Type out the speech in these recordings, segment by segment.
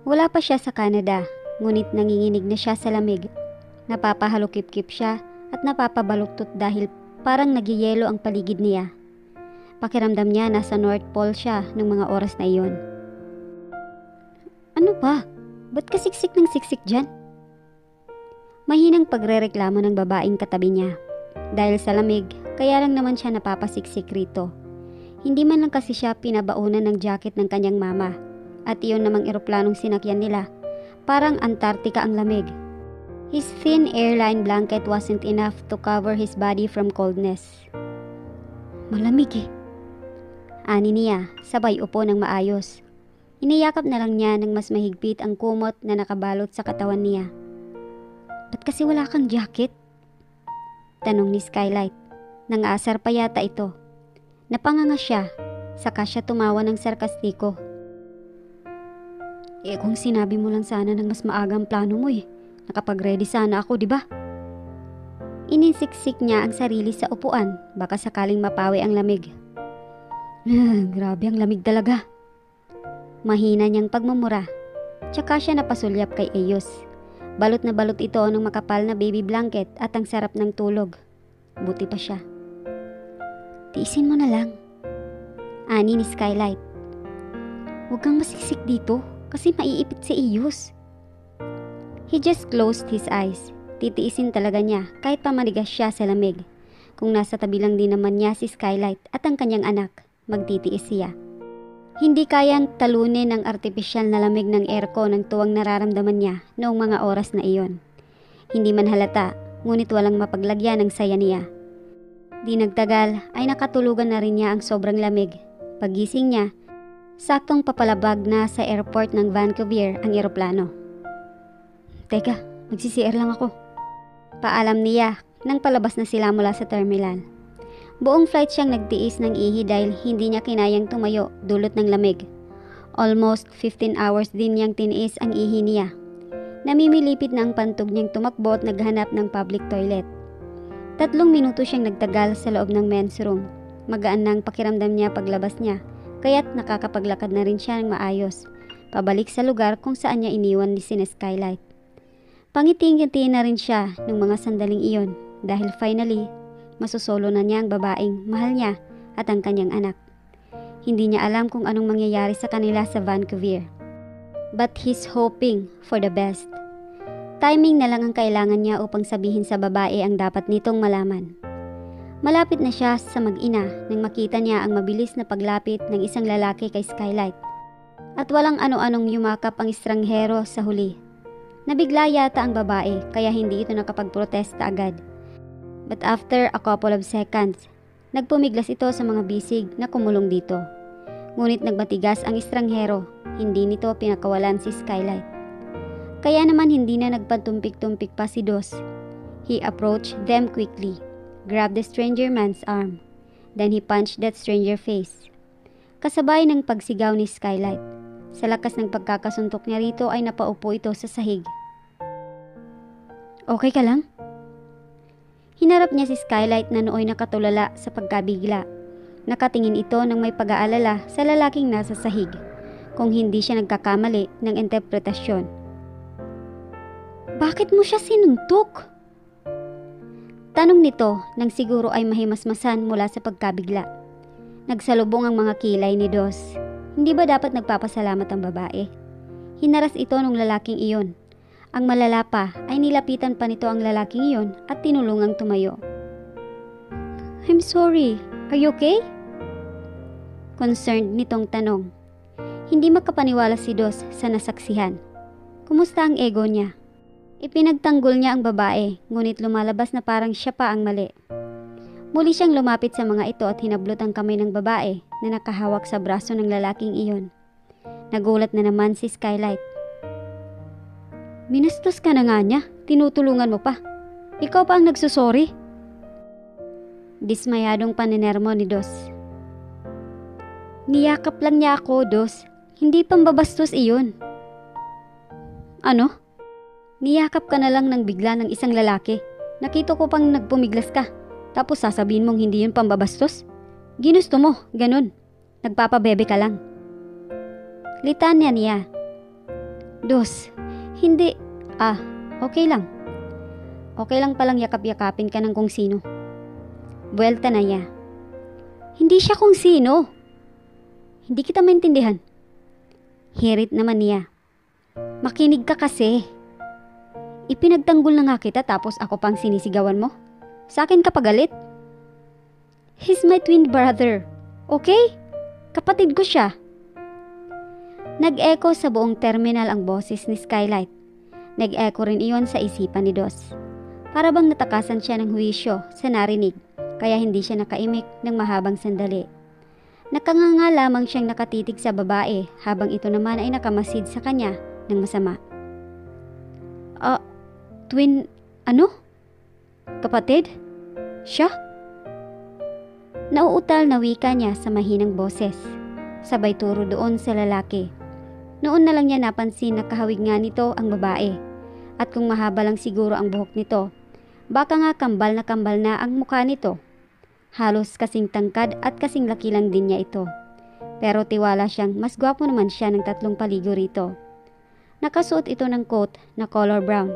Wala pa siya sa Canada, ngunit nanginginig na siya sa lamig. Napapahalukip-kip siya at napapabaluktot dahil parang nagyayelo ang paligid niya. Pakiramdam niya nasa North Pole siya ng mga oras na iyon. Ano ba? Ba't ka siksik ng siksik dyan? Mahinang pagrereklamo ng babaeng katabi niya. Dahil sa lamig, kaya lang naman siya napapasiksik rito. Hindi man lang kasi siya pinabaunan ng jacket ng kanyang mama. At iyon namang eroplanong sinakyan nila. Parang Antarctica ang lamig. His thin airline blanket wasn't enough to cover his body from coldness. Malamig eh. Ani niya, sabay upo ng maayos. Iniyakap na lang niya ng mas mahigpit ang kumot na nakabalot sa katawan niya. Ba't kasi wala kang jacket? Tanong ni Skylight. Nangaasar pa yata ito. Napanganga siya, saka siya tumawa ng sarkastiko. Kung sinabi mo lang sana ng mas maagang plano mo eh. Nakapag-ready sana ako, di ba? Ininsiksik niya ang sarili sa upuan, baka sakaling mapawi ang lamig. Grabe ang lamig talaga. Mahina niyang pagmumura. Tsaka siya napasulyap kay Eos. Balot na balot ito ng makapal na baby blanket at ang sarap ng tulog. Buti pa siya. Tiisin mo na lang. Ani ni Skylight. Huwag kang masiksik dito kasi maiipit si Eos. He just closed his eyes. Titiisin talaga niya kahit pamanigas siya sa lamig. Kung nasa tabi lang din naman niya si Skylight at ang kanyang anak, magtitiis siya. Hindi kayang talunin ng artipisyal na lamig ng aircon ng tuwang nararamdaman niya noong mga oras na iyon. Hindi man halata, ngunit walang mapaglagyan ng saya niya. Di nagtagal ay nakatulugan na rin niya ang sobrang lamig. Pagising niya, saktong papalabag na sa airport ng Vancouver ang eroplano. Teka, magsi-CR lang ako. Paalam niya nang palabas na sila mula sa terminal. Buong flight siyang nagtiis ng ihi dahil hindi niya kinayang tumayo dulot ng lamig. Almost 15 hours din niyang tiniis ang ihi niya. Namimilipit na ang pantog niyang tumakbo at naghanap ng public toilet. 3 minuto siyang nagtagal sa loob ng men's room. Magaan na ang pakiramdam niya paglabas niya, kaya't nakakapaglakad na rin siya ng maayos, pabalik sa lugar kung saan niya iniwan ni Skylight. Pangiting-ngiti na rin siya ng mga sandaling iyon dahil finally, masusolo na niya ang babaeng mahal niya at ang kanyang anak. Hindi niya alam kung anong mangyayari sa kanila sa Vancouver. But he's hoping for the best. Timing na lang ang kailangan niya upang sabihin sa babae ang dapat nitong malaman. Malapit na siya sa mag-ina nang makita niya ang mabilis na paglapit ng isang lalaki kay Skylight. At walang ano-anong yumakap ang estranghero sa huli. Nabigla yata ang babae kaya hindi ito nakapagprotesta agad. But after a couple of seconds, nagpumiglas ito sa mga bisig na kumulong dito. Ngunit nagbatigas ang estranghero, hindi nito pinakawalan si Skylight. Kaya naman hindi na nagpatumpik-tumpik pa si Dos. He approached them quickly, grabbed the stranger man's arm, then he punched that stranger face. Kasabay ng pagsigaw ni Skylight, sa lakas ng pagkakasuntok niya rito ay napaupo ito sa sahig. Okay ka lang? Hinarap niya si Skylight na nooy nakatulala sa pagkabigla. Nakatingin ito ng may pag-aalala sa lalaking nasa sahig, kung hindi siya nagkakamali ng interpretasyon. Bakit mo siya sinuntok? Tanong nito nang siguro ay mahimasmasan mula sa pagkabigla. Nagsalubong ang mga kilay ni Dos. Hindi ba dapat nagpapasalamat ang babae? Hinaras ito ng lalaking iyon. Ang malala pa ay nilapitan pa nito ang lalaking iyon at tinulungang tumayo. I'm sorry, are you okay? Concerned nitong tanong. Hindi makapaniwala si Dos sa nasaksihan. Kumusta ang ego niya? Ipinagtanggol niya ang babae, ngunit lumalabas na parang siya pa ang mali. Muli siyang lumapit sa mga ito at hinablot ang kamay ng babae na nakahawak sa braso ng lalaking iyon. Nagulat na naman si Skylight. Minastos ka na nga niya, tinutulungan mo pa. Ikaw pa ang nagsusorry. Dismayadong paninermo ni Dos. Niyakap lang niya ako, Dos. Hindi pambabastos iyon. Ano? Niyakap ka na lang ng bigla ng isang lalaki. Nakita ko pang nagpumiglas ka. Tapos sasabihin mong hindi yun pambabastos? Ginusto mo, ganun. Nagpapabebe ka lang. Litanya niya. Dos, hindi. Okay lang. Okay lang palang yakap-yakapin ka ng kung sino. Buwelta na niya. Hindi siya kung sino. Hindi kita maintindihan. Hirit naman niya. Makinig ka kasi. Ipinagtanggol na nga kita tapos ako pang sinisigawan mo. Sa akin ka pagalit. He's my twin brother. Okay? Kapatid ko siya. Nag-echo sa buong terminal ang boses ni Skylight. Nag-echo rin iyon sa isipan ni Dos. Para bang natakasan siya ng huwisyo sa narinig, kaya hindi siya nakaimik ng mahabang sandali. Nakanganga lamang siyang nakatitig sa babae habang ito naman ay nakamasid sa kanya ng masama. Twin, ano? Kapatid? Siya? Nauutal na wika niya sa mahinang boses. Sabay turo doon sa lalaki. Noon na lang niya napansin na kahawig nga nito ang babae. At kung mahaba lang siguro ang buhok nito, baka nga kambal na ang mukha nito. Halos kasing tangkad at kasing laki lang din niya ito. Pero tiwala siyang mas gwapo naman siya ng 3 paligo rito. Nakasuot ito ng coat na color brown,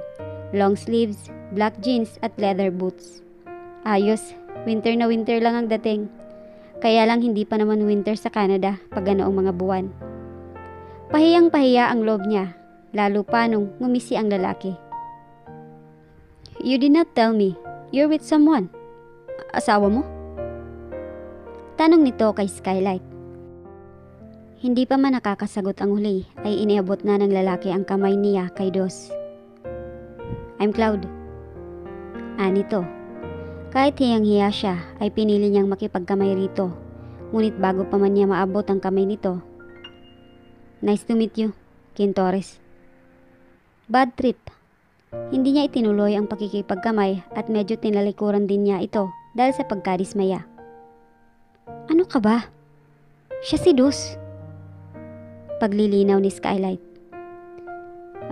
long sleeves, black jeans at leather boots. Ayos, winter na winter lang ang dating. Kaya lang hindi pa naman winter sa Canada pag ganoong mga buwan. Pahiyang-pahiya ang loob niya, lalo pa nung ngumisi ang lalaki. You did not tell me. You're with someone. Asawa mo? Tanong nito kay Skylight. Hindi pa man nakakasagot ang huli ay iniabot na ng lalaki ang kamay niya kay Dos. I'm Cloud. Anito. Kahit hiyang-hiya siya ay pinili niyang makipagkamay rito. Ngunit bago pa man niya maabot ang kamay nito. Nice to meet you, Kin Torres. Bad trip. Hindi niya itinuloy ang pakikipagkamay at medyo tinalikuran din niya ito dahil sa pagkadismaya. Ano ka ba? Siya si Dos. Paglilinaw ni Skylight.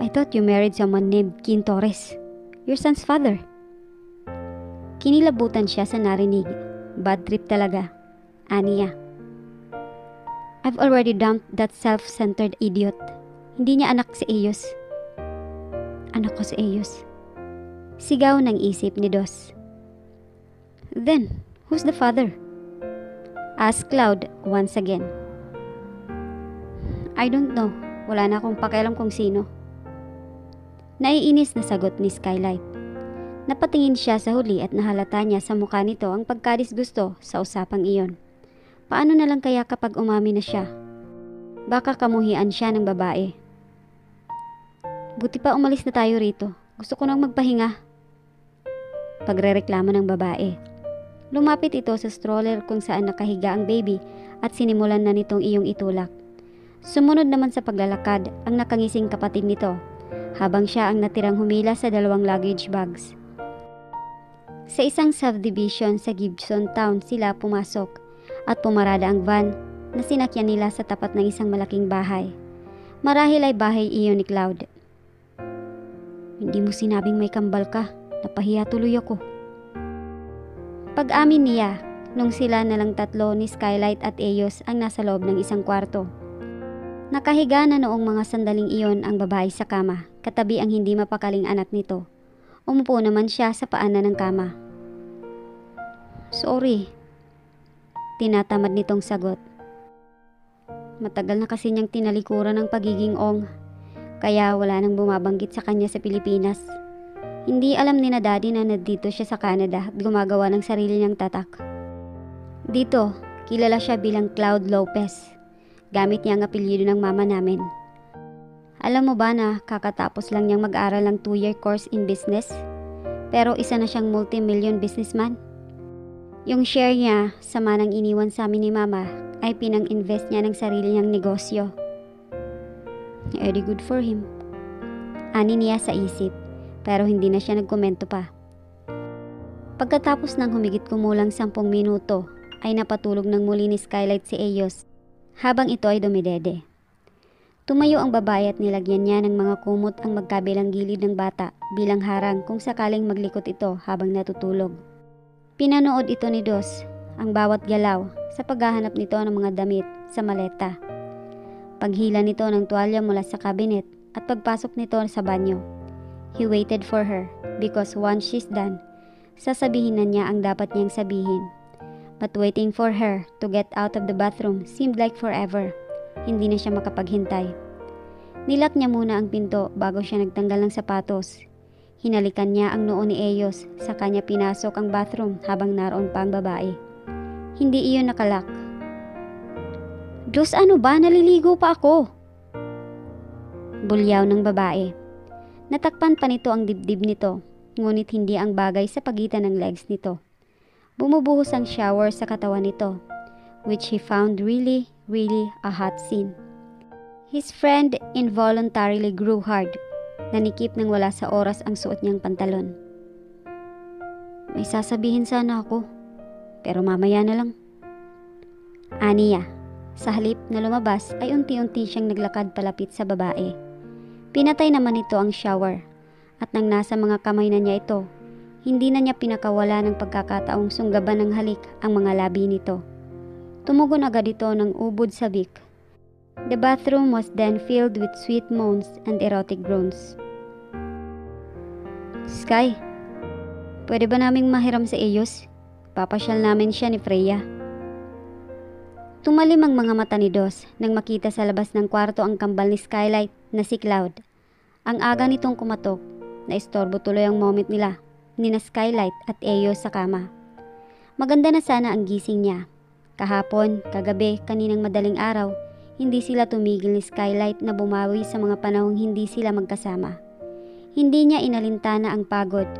I thought you married someone named Kin Torres, your son's father. Kinilabutan siya sa narinig. Bad trip talaga. Aniya. I've already dumped that self-centered idiot. Hindi niya anak si Eos. Anak ko si Eos. Sigaw ng isip ni Dos. Then, who's the father? Asked Cloud once again. I don't know. Wala na akong pakialam kung sino. Naiinis na sagot ni Skylight. Napatingin siya sa huli at nahalata niya sa mukha nito ang pagkadisgusto sa usapang iyon. Paano na lang kaya kapag umami na siya? Baka kamuhian siya ng babae. Buti pa umalis na tayo rito. Gusto ko nang magpahinga. Pagrereklamo ng babae. Lumapit ito sa stroller kung saan nakahiga ang baby at sinimulan na nitong iyong itulak. Sumunod naman sa paglalakad ang nakangising kapatid nito habang siya ang natirang humila sa 2 luggage bags. Sa isang subdivision sa Gibson Town sila pumasok at pumarada ang van na sinakyan nila sa tapat ng isang malaking bahay. Marahil ay bahay iyon ni Cloud. Hindi mo sinabing may kambal ka, napahiya tuloy ako. Pag-amin niya, nung sila na lang 3 ni Skylight at Eos ang nasa loob ng isang kwarto. Nakahiga na noong mga sandaling iyon ang babae sa kama, katabi ang hindi mapakaling anak nito. Umupo naman siya sa paanan ng kama. Sorry. Tinatamad nitong sagot. Matagal na kasi niyang tinalikuran ng pagiging ong, kaya wala nang bumabanggit sa kanya sa Pilipinas. Hindi alam ni na daddy na nandito siya sa Canada at gumagawa ng sarili niyang tatak. Dito, kilala siya bilang Cloud Lopez. Gamit niya ang apelyido ng mama namin. Alam mo ba na kakatapos lang niyang mag-aral ng 2-year course in business? Pero isa na siyang multi-million businessman. Yung share niya sa manang iniwan sa amin ni mama ay pinang-invest niya ng sarili niyang negosyo. Very good for him. Ani niya sa isip, pero hindi na siya nagkomento pa. Pagkatapos ng humigit kumulang 10 minuto, ay napatulog ng muli ni Skylight si Eos habang ito ay dumidede. Tumayo ang babae at nilagyan niya ng mga kumot ang magkabilang gilid ng bata bilang harang kung sakaling maglikot ito habang natutulog. Pinanood ito ni Dos ang bawat galaw sa paghahanap nito ng mga damit sa maleta. Paghila nito ng tuwalya mula sa kabinet at pagpasok nito sa banyo. He waited for her because once she's done, sasabihin na niya ang dapat niyang sabihin. But waiting for her to get out of the bathroom seemed like forever. Hindi na siya makapaghintay. Nilak niya muna ang pinto bago siya nagtanggal ng sapatos. Hinalikan niya ang noo ni Eos, saka niya pinasok ang bathroom habang naroon pa ang babae. Hindi iyon nakalak. Diyos, ano ba? Naliligo pa ako! Bulyaw ng babae. Natakpan pa nito ang dibdib nito, ngunit hindi ang bagay sa pagitan ng legs nito. Bumubuhos ang shower sa katawan nito, which he found really a hot scene. His friend involuntarily grew hard. Nanikip nang wala sa oras ang suot niyang pantalon. May sasabihin sana ako, pero mamaya na lang. Aniya, sa halip na lumabas ay unti-unti siyang naglakad palapit sa babae. Pinatay naman ito ang shower, at nang nasa mga kamay na niya ito, hindi na niya pinakawala ng pagkakataong sunggaban ng halik ang mga labi nito. Tumugon agad ito ng ubod sabik. The bathroom was then filled with sweet moans and erotic groans. Sky, pwede ba naming mahiram sa Eos? Papasyal namin siya ni Freya. Tumalim ang mga mata ni Dos nang makita sa labas ng kwarto ang kambal ni Skylight na si Cloud. Ang aga nitong kumatok, naistorbo tuloy ang moment nila, ni na Skylight at Eos sa kama. Maganda na sana ang gising niya. Kahapon, kagabi, kaninang madaling araw, hindi sila tumigil ni Skylight na bumawi sa mga panahong hindi sila magkasama. Hindi niya inalintana ang pagod,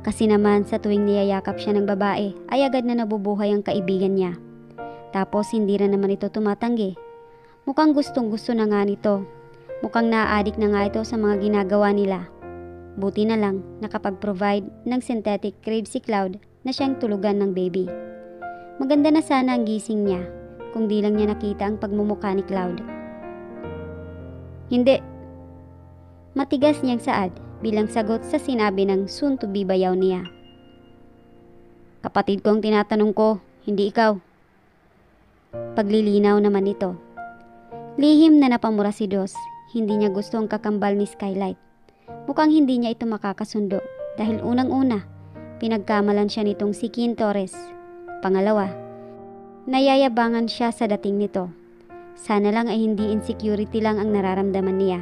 kasi naman sa tuwing niyayakap siya ng babae ay agad na nabubuhay ang kaibigan niya. Tapos hindi rin naman ito tumatanggi. Mukhang gustong-gusto na nga nito. Mukhang naa-addict na nga ito sa mga ginagawa nila. Buti na lang nakapag-provide ng synthetic crib si Cloud na siyang tulugan ng baby. Maganda na sana ang gising niya kung di lang niya nakita ang pagmumukha ni Cloud. Hindi. Matigas niyang saad bilang sagot sa sinabi ng soon-to-be bayaw niya. Kapatid ko ang tinatanong ko, hindi ikaw. Paglilinaw naman ito. Lihim na napamura si Dos. Hindi niya gusto ang kakambal ni Skylight. Mukhang hindi niya ito makakasundo dahil unang-una, pinagkamalan siya nitong si Kin Torres. Pangalawa, nayayabangan siya sa dating nito. Sana lang ay hindi insecurity lang ang nararamdaman niya.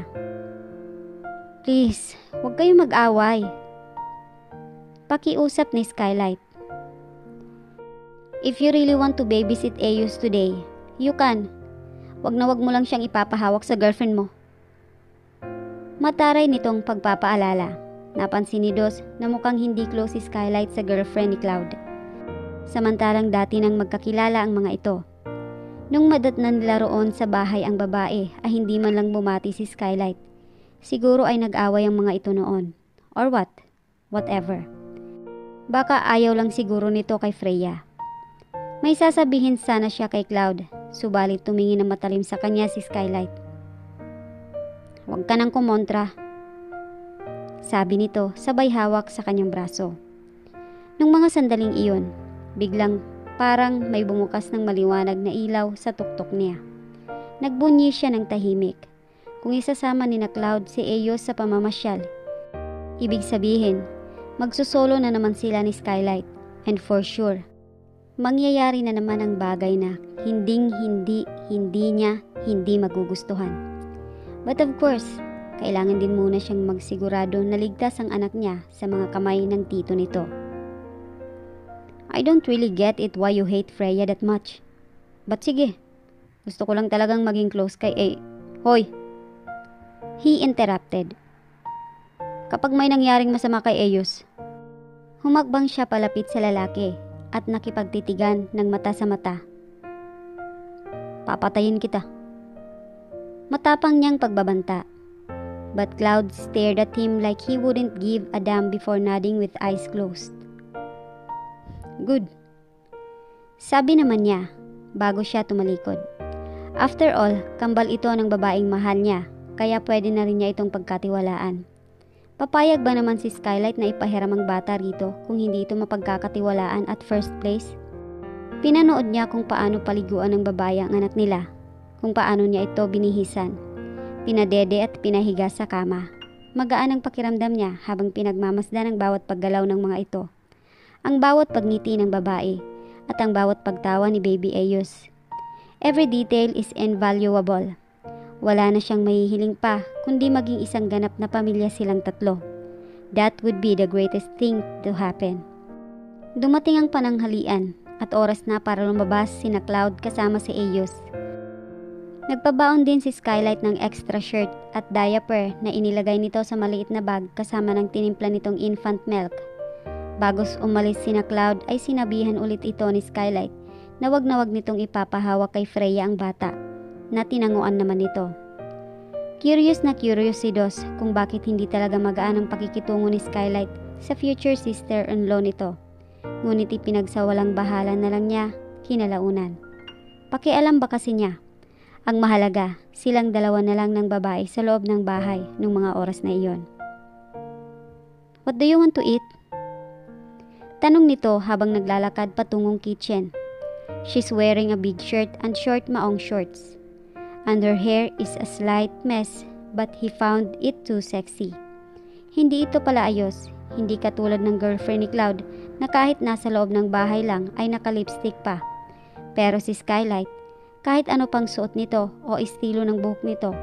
Please, huwag kayong mag-away. Pakiusap ni Skylight. If you really want to babysit Eos today, you can. Wag na wag mo lang siyang ipapahawak sa girlfriend mo. Mataray nitong pagpapaalala. Napansin ni Dos na mukhang hindi close si Skylight sa girlfriend ni Cloud. Samantalang dati nang magkakilala ang mga ito. Nung madatnan nila roon sa bahay ang babae ay hindi man lang bumati si Skylight. Siguro ay nag-away ang mga ito noon. Or what? Whatever. Baka ayaw lang siguro nito kay Freya. May sasabihin sana siya kay Cloud, subalit tumingin na matalim sa kanya si Skylight. Huwag ka nang kumontra, sabi nito sabay hawak sa kanyang braso. Nung mga sandaling iyon, biglang parang may bumukas ng maliwanag na ilaw sa tuktok niya. Nagbunyi siya ng tahimik. Kung isasama ni na Cloud si Eos sa pamamasyal, ibig sabihin, magsusolo na naman sila ni Skylight, and for sure, mangyayari na naman ang bagay na hindi niya hindi magugustuhan. But of course, kailangan din muna siyang magsigurado na ligtas ang anak niya sa mga kamay ng tito nito. I don't really get it why you hate Freya that much. But sige, gusto ko lang talagang maging close kay Hoy! He interrupted. Kapag may nangyaring masama kay Eos, humakbang siya palapit sa lalaki at nakipagtitigan ng mata sa mata. Papatayin kita. Matapang niyang pagbabanta. But Cloud stared at him like he wouldn't give a damn before nodding with eyes closed. Good. Sabi naman niya bago siya tumalikod. After all, kambal ito ng babaeng mahal niya, kaya pwede na rin niya itong pagkatiwalaan. Papayag ba naman si Skylight na ipahiram ang bata rito kung hindi ito mapagkakatiwalaan at first place? Pinanood niya kung paano paliguan ng babae ang anak nila, kung paano niya ito binihisan. Pinadede at pinahiga sa kama. Magaan ang pakiramdam niya habang pinagmamasdan ang bawat paggalaw ng mga ito. Ang bawat pagngiti ng babae at ang bawat pagtawa ni Baby Ayos. Every detail is invaluable. Wala na siyang mahihiling pa kundi maging isang ganap na pamilya silang tatlo. That would be the greatest thing to happen. Dumating ang pananghalian at oras na para lumabas sina Cloud kasama si Ayos. Nagpabaon din si Skylight ng extra shirt at diaper na inilagay nito sa maliit na bag kasama ng tinimpla nitong infant milk. Bago umalis sina Cloud ay sinabihan ulit ito ni Skylight na wag nitong ipapahawak kay Freya ang bata, na tinanguan naman nito. Curious na curious si Dos kung bakit hindi talaga magaan ang pakikitungo ni Skylight sa future sister-in-law nito. Ngunit ipinagsawalang bahala na lang niya kinalaunan. Pakialam ba kasi niya? Ang mahalaga, silang dalawa na lang ng babae sa loob ng bahay nung mga oras na iyon. What do you want to eat? Tanong nito habang naglalakad patungong kitchen. She's wearing a big shirt and short maong shorts. And her hair is a slight mess, but he found it too sexy. Hindi ito pala ayos, hindi katulad ng girlfriend ni Cloud na kahit nasa loob ng bahay lang ay naka-lipstick pa. Pero si Skylight, kahit ano pang suot nito o estilo ng buhok nito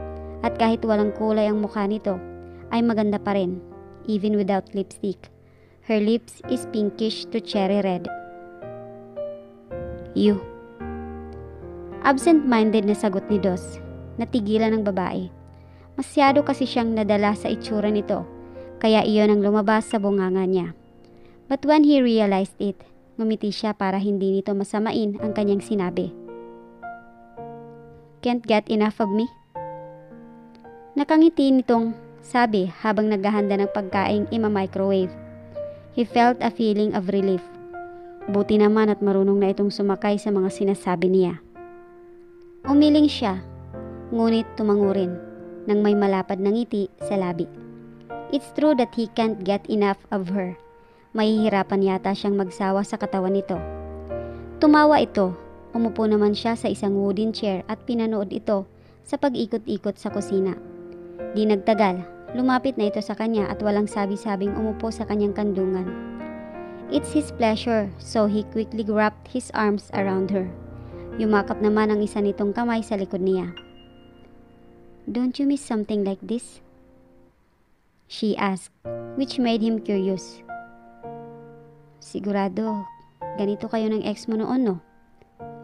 at kahit walang kulay ang mukha nito, ay maganda pa rin, even without lipstick. Her lips is pinkish to cherry red. You. Absent-minded na sagot ni Dos. Natigilan ng babae. Masyado kasi siyang nadala sa itsura nito, kaya iyon ang lumabas sa bunganga niya. But when he realized it, ngumiti siya para hindi nito masamain ang kanyang sinabi. Can't get enough of me? Nakangiti nitong sabi habang naghahanda ng pagkaing ima-microwave. He felt a feeling of relief. Buti naman at marunong na itong sumakay sa mga sinasabi niya. Umiling siya, ngunit tumango rin nang may malapad na ngiti sa labi. It's true that he can't get enough of her. Mahihirapan yata siyang magsawa sa katawan nito. Tumawa ito, umupo naman siya sa isang wooden chair at pinanood ito sa pag-ikot-ikot sa kusina. Di nagtagal, lumapit na ito sa kanya at walang sabi-sabing umupo sa kanyang kandungan. It's his pleasure, so he quickly wrapped his arms around her. Yumakap naman ang isa nitong kamay sa likod niya. Don't you miss something like this? She asked, which made him curious. Sigurado, ganito kayo ng ex mo noon, no?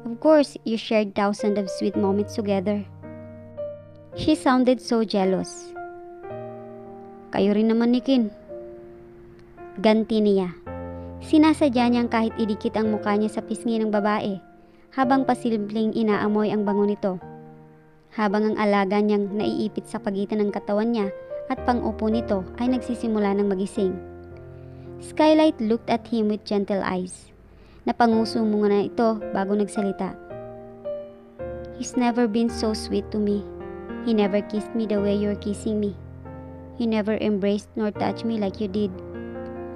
Of course, you shared thousands of sweet moments together. She sounded so jealous. Kayo rin naman ni Kin. Ganti niya. Sinasadya niyang kahit idikit ang mukha niya sa pisngi ng babae, habang pasimpleng inaamoy ang bango nito. Habang ang alaga niyang naiipit sa pagitan ng katawan niya at pang-upo nito ay nagsisimula ng magising. Skylight looked at him with gentle eyes. Napanguso muna ito bago nagsalita. He's never been so sweet to me. He never kissed me the way you're kissing me. He never embraced nor touched me like you did.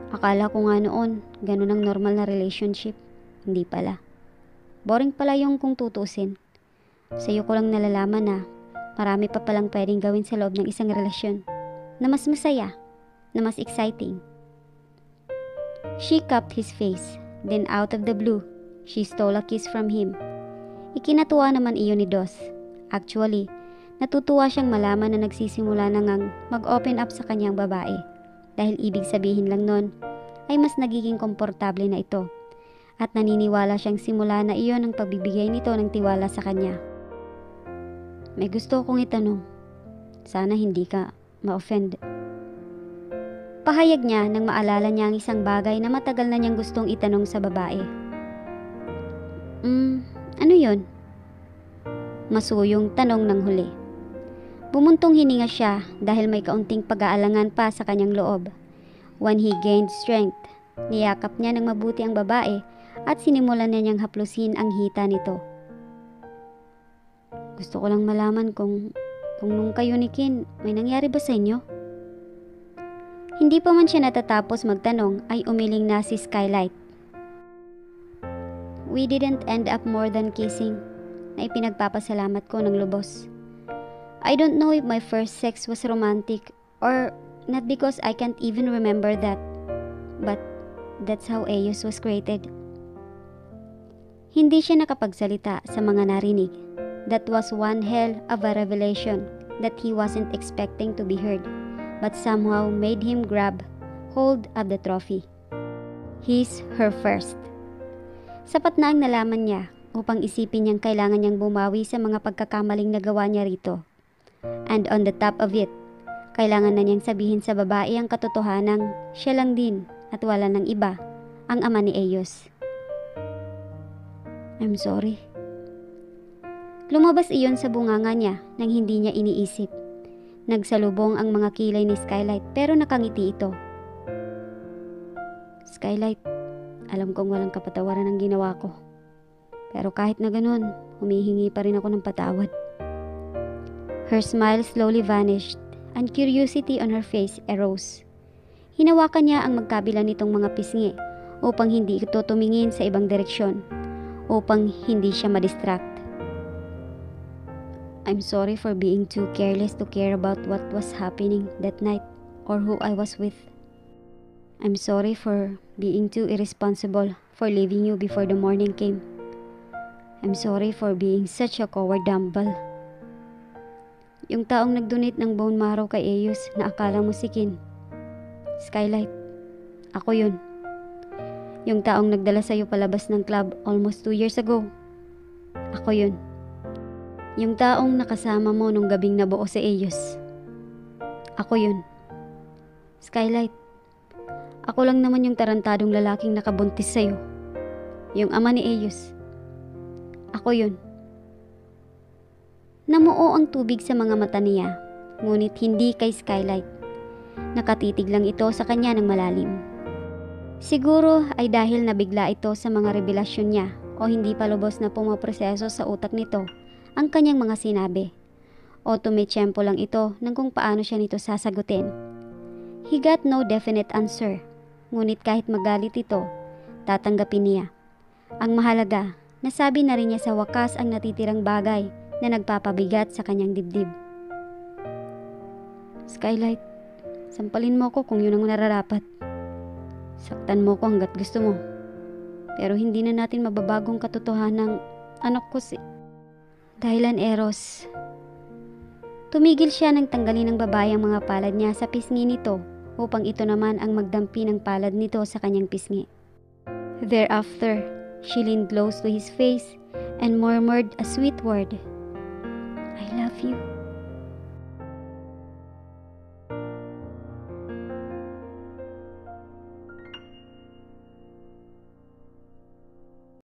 Akala ko nga noon, ganun ang normal na relationship. Hindi pala. Boring pala yung kung tutusin. Sa'yo ko lang nalalaman na marami pa palang pwedeng gawin sa loob ng isang relasyon na mas masaya, na mas exciting. She cupped his face, then out of the blue, she stole a kiss from him. Ikinatuwa naman iyon ni Dos. Actually, natutuwa siyang malaman na nagsisimula na ngang mag-open up sa kanyang babae dahil ibig sabihin lang nun ay mas nagiging komportable na ito. At naniniwala siyang simula na iyon ang pagbibigay nito ng tiwala sa kanya. May gusto kong itanong. Sana hindi ka ma-offend. Pahayag niya nang maalala niya ang isang bagay na matagal na niyang gustong itanong sa babae. Ano yun? Masuyong tanong ng huli. Bumuntong hininga siya dahil may kaunting pag-aalangan pa sa kanyang loob. When he gained strength, niyakap niya ng mabuti ang babae at sinimulan niya niyang haplusin ang hita nito. Gusto ko lang malaman kung nung kayo ni Kin, may nangyari ba sa inyo? Hindi pa man siya natatapos magtanong ay umiling na si Skylight. We didn't end up more than kissing, na ipinagpapasalamat ko ng lubos. I don't know if my first sex was romantic or not because I can't even remember that. But that's how Eos was created. Hindi siya nakapagsalita sa mga narinig. That was one hell of a revelation that he wasn't expecting to be heard, but somehow made him grab hold of the trophy. He's her first. Sapat na ang nalaman niya upang isipin niyang kailangan niyang bumawi sa mga pagkakamaling nagawa niya rito. And on the top of it, kailangan na niyang sabihin sa babae ang katotohanang siya lang din at wala ng iba ang ama ni Eos. I'm sorry. Lumabas iyon sa bunganga niya nang hindi niya iniisip. Nagsalubong ang mga kilay ni Skylight pero nakangiti ito. Skylight, alam kong walang kapatawaran ang ginawa ko. Pero kahit na ganun, humihingi pa rin ako ng patawad. Her smile slowly vanished and curiosity on her face arose. Hinawakan niya ang magkabila nitong mga pisngi upang hindi ito tumingin sa ibang direksyon, upang hindi siya madistract. I'm sorry for being too careless to care about what was happening that night or who I was with. I'm sorry for being too irresponsible for leaving you before the morning came. I'm sorry for being such a coward dumbbell. Yung taong nag-donate ng bone marrow kay Eos na akala mo si Kin. Skylight, ako yun. Yung taong nagdala sa'yo palabas ng club almost 2 years ago. Ako yun. Yung taong nakasama mo nung gabing nabuo si Eos. Ako yun. Skylight, ako lang naman yung tarantadong lalaking nakabuntis sa'yo. Yung ama ni Eos. Ako yun. Namuo ang tubig sa mga mata niya, ngunit hindi kay Skylight. Nakatitig lang ito sa kanya ng malalim. Siguro ay dahil nabigla ito sa mga revelasyon niya o hindi pa lubos na pumaproseso sa utak nito ang kanyang mga sinabi. O tumitsyempo lang ito ng kung paano siya nito sasagutin. He got no definite answer, ngunit kahit magalit ito, tatanggapin niya. Ang mahalaga, nasabi na rin niya sa wakas ang natitirang bagay na nagpapabigat sa kanyang dibdib. Skylight, sampalin mo ko kung yun ang nararapat. Saktan mo ko hanggat gusto mo. Pero hindi na natin mababagong katotohanan ng anak ko si... Dahilan Eros. Tumigil siya nang tanggalin ng babae ang mga palad niya sa pisngi nito upang ito naman ang magdampi ng palad nito sa kanyang pisngi. Thereafter, she leaned close to his face and murmured a sweet word. I love you.